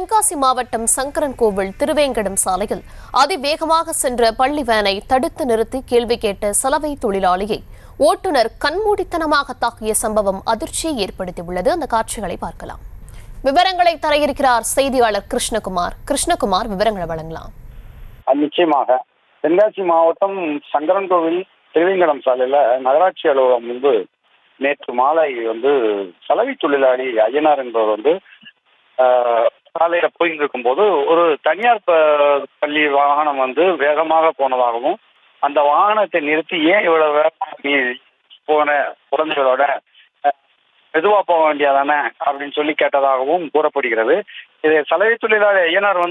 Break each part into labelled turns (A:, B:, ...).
A: தென்காசி மாவட்டம் சங்கரன்கோவில் திருவேங்கடம் சாலையில் அதிவேகமாக சென்ற பள்ளி வேனை தடுத்து நிறுத்தி கேள்வி கேட்ட சலவை தொழிலாளியை ஓட்டுநர் கண்மூடித்தனமாக தாக்கிய சம்பவம் அதிர்ச்சியை ஏற்படுத்தியுள்ளது. அந்த காட்சிகளை பார்க்கலாம். விவரங்களை தர இருக்கிறார் செய்தியாளர் கிருஷ்ணகுமார். விவரங்களை வழங்கலாம்.
B: நிச்சயமாக தென்காசி மாவட்டம் சங்கரன்கோவில் திருவேங்கடம் சாலையில நகராட்சி அலுவலகம் முன்பு நேற்று மாலை சலவை தொழிலாளி ஐயனார் என்பவர் சாலையில போயிட்டு இருக்கும்போது ஒரு தனியார் பள்ளி வாகனம் வேகமாக போனதாகவும், அந்த வாகனத்தை நிறுத்தி ஏன் இவ்வளவு வேகமாக நீ போன, குழந்தைகளோட மெதுவா போக வேண்டியதானே அப்படின்னு சொல்லி கேட்டதாகவும் கூறப்படுகிறது. இது சலவை தொழிலாளி ஐயனார்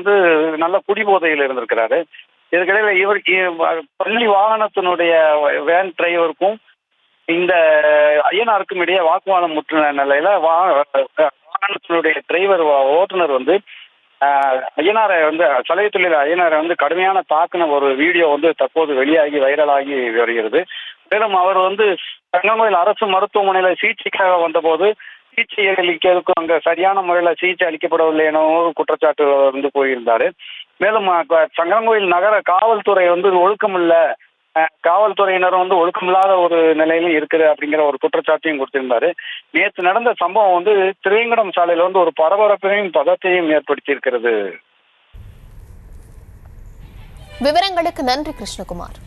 B: நல்ல குடிபோதையில் இருந்திருக்கிறாரு. இதுக்கிடையில இவருக்கு பள்ளி வாகனத்தினுடைய வேன் டிரைவருக்கும் இந்த ஐயனாருக்கும் இடையே வாக்குவாதம் முற்றின நிலையில வாகனத்தினுடைய டிரைவர் ஓட்டுநர் ஐயனாரை சலவை தொழிலாளி ஐயனாரை கடுமையான தாக்குன ஒரு வீடியோ தற்போது வெளியாகி வைரலாகி வருகிறது. மேலும் அவர் தங்கமயில் அரசு மருத்துவமனையில சிகிச்சைக்காக வந்தபோது சிகிச்சை அளிக்கிறதுக்கு அங்க சரியான முறையில சிகிச்சை அளிக்கப்படவில்லை என குற்றச்சாட்டு போயிருந்தாரு. மேலும் சங்கரன்கோவில் நகர காவல்துறை ஒழுக்கமில்ல, காவல்துறையினர் ஒழுக்கமில்லாத ஒரு நிலையிலும் இருக்குது அப்படிங்கிற ஒரு குற்றச்சாட்டையும் கொடுத்திருந்தாரு. நேற்று நடந்த சம்பவம் திருவேங்கடம் சாலையில ஒரு பரபரப்பையும் பதத்தையும் ஏற்படுத்தி இருக்கிறது.
A: விவரங்களுக்கு நன்றி கிருஷ்ணகுமார்.